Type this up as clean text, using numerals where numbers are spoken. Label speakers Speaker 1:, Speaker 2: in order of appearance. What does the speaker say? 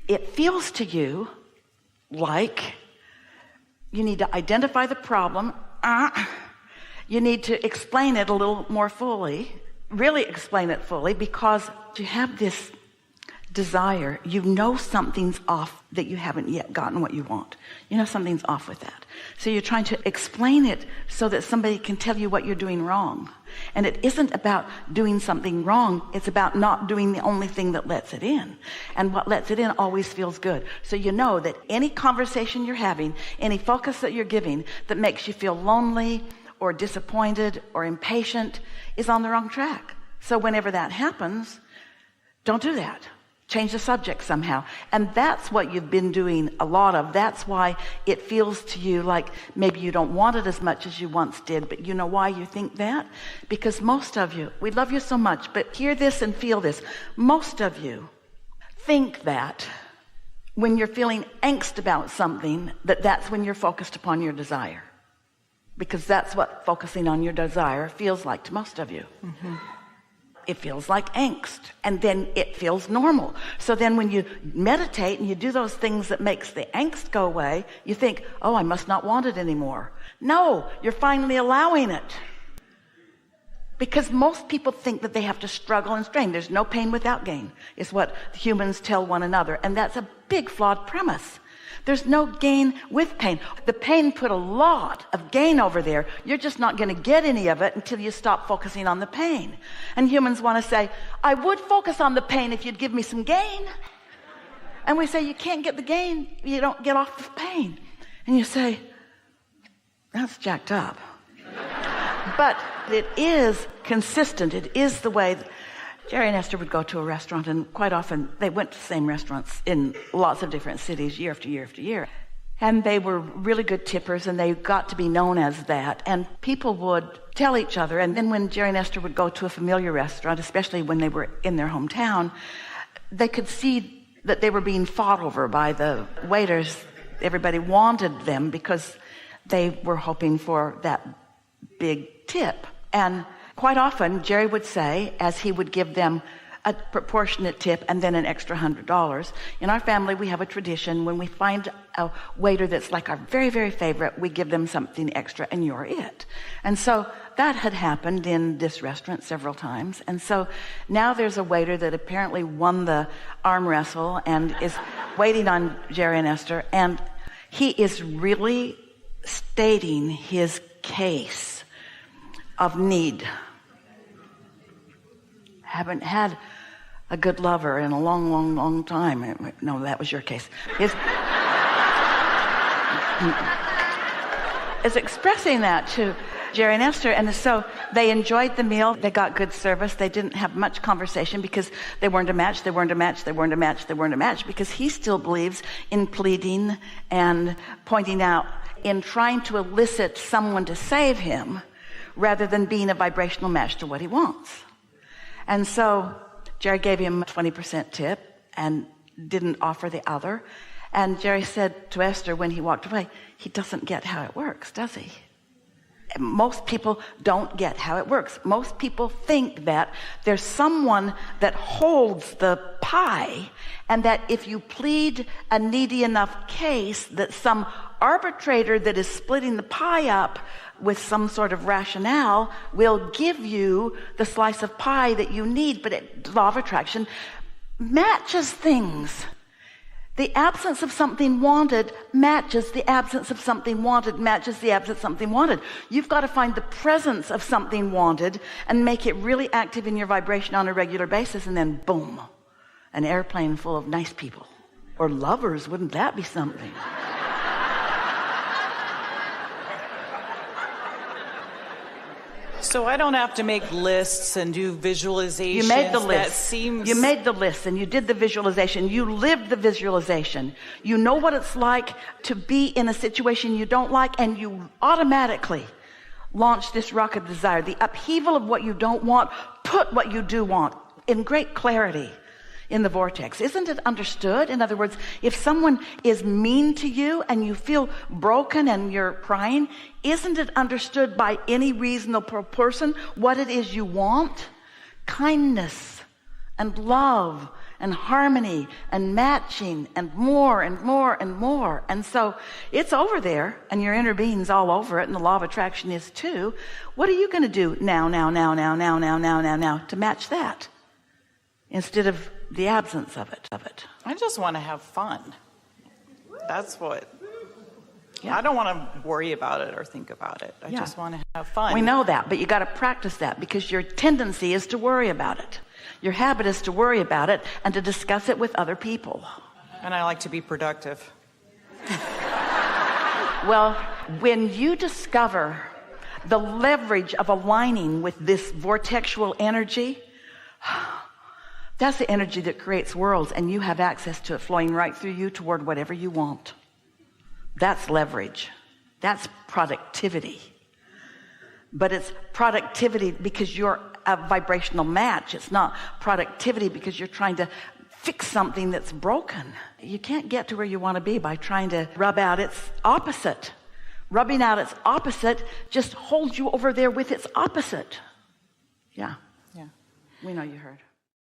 Speaker 1: it feels to you like you need to identify the problem. You need to explain it a little more fully, really explain it fully, because you have this desire. You know something's off, that you haven't yet gotten what you want. You know something's off with that. So you're trying to explain it so that somebody can tell you what you're doing wrong. And it isn't about doing something wrong. It's about not doing the only thing that lets it in. And what lets it in always feels good. So you know that any conversation you're having, any focus that you're giving that makes you feel lonely or disappointed or impatient is on the wrong track. So whenever that happens, don't do that. Change the subject somehow. And that's what you've been doing a lot of. That's why it feels to you like maybe you don't want it as much as you once did. But you know why you think that? Because most of you, we love you so much, but hear this and feel this. Most of you think that when you're feeling angst about something, that's when you're focused upon your desire. Because that's what focusing on your desire feels like to most of you. Mm-hmm. It feels like angst, and then it feels normal. So then when you meditate and you do those things that makes the angst go away, you think, oh, I must not want it anymore. No, you're finally allowing it. Because most people think that they have to struggle and strain. There's no pain without gain, is what humans tell one another. And that's a big flawed premise. There's no gain with pain. The pain put a lot of gain over there. You're just not going to get any of it until you stop focusing on the pain. And humans want to say, I would focus on the pain if you'd give me some gain. And we say, you can't get the gain. You don't get off the pain. And you say, that's jacked up. But it is consistent. It is the way that Jerry and Esther would go to a restaurant, and quite often they went to the same restaurants in lots of different cities year after year after year. And they were really good tippers, and they got to be known as that. And people would tell each other. And then when Jerry and Esther would go to a familiar restaurant, especially when they were in their hometown, they could see that they were being fought over by the waiters. Everybody wanted them because they were hoping for that big tip. And quite often, Jerry would say, as he would give them a proportionate tip and then an extra $100. In our family, we have a tradition. When we find a waiter that's like our very, very favorite, we give them something extra, and you're it. And so that had happened in this restaurant several times. And so now there's a waiter that apparently won the arm wrestle and is waiting on Jerry and Esther. And he is really stating his case of need. Haven't had a good lover in a long, long, long time. No, that was your case. Is expressing that to Jerry and Esther. And so they enjoyed the meal. They got good service. They didn't have much conversation because they weren't a match. They weren't a match. They weren't a match. They weren't a match, because he still believes in pleading and pointing out, in trying to elicit someone to save him rather than being a vibrational match to what he wants. And so Jerry gave him a 20% tip and didn't offer the other. And Jerry said to Esther when he walked away, he doesn't get how it works, does he? Most people don't get how it works. Most people think that there's someone that holds the pie, and that if you plead a needy enough case, that some arbitrator that is splitting the pie up with some sort of rationale will give you the slice of pie that you need. But law of attraction matches things. The absence of something wanted matches the absence of something wanted, matches the absence of something wanted. You've got to find the presence of something wanted and make it really active in your vibration on a regular basis, and then boom, an airplane full of nice people. Or lovers, wouldn't that be something?
Speaker 2: So I don't have to make lists and do visualizations.
Speaker 1: You made the list. You made the list and you did the visualization. You lived the visualization. You know what it's like to be in a situation you don't like, and you automatically launch this rocket of desire. The upheaval of what you don't want, put what you do want in great clarity in the vortex. Isn't it understood? In other words, if someone is mean to you and you feel broken and you're crying, isn't it understood by any reasonable person what it is you want? Kindness and love and harmony and matching and more and more and more. And so it's over there, and your inner being's all over it, and the law of attraction is too. What are you going to do now to match that instead of the absence of it?
Speaker 2: I just want to have fun. That's what.
Speaker 1: Yeah.
Speaker 2: I don't want to worry about it or think about it. I just want to have fun.
Speaker 1: We know that, but you got to practice that, because your tendency is to worry about it. Your habit is to worry about it and to discuss it with other people.
Speaker 2: And I like to be productive.
Speaker 1: Well, when you discover the leverage of aligning with this vortexual energy, that's the energy that creates worlds, and you have access to it flowing right through you toward whatever you want. That's leverage. That's productivity. But it's productivity because you're a vibrational match. It's not productivity because you're trying to fix something that's broken. You can't get to where you want to be by trying to rub out its opposite. Rubbing out its opposite just holds you over there with its opposite. Yeah.
Speaker 2: Yeah.
Speaker 1: We know you heard.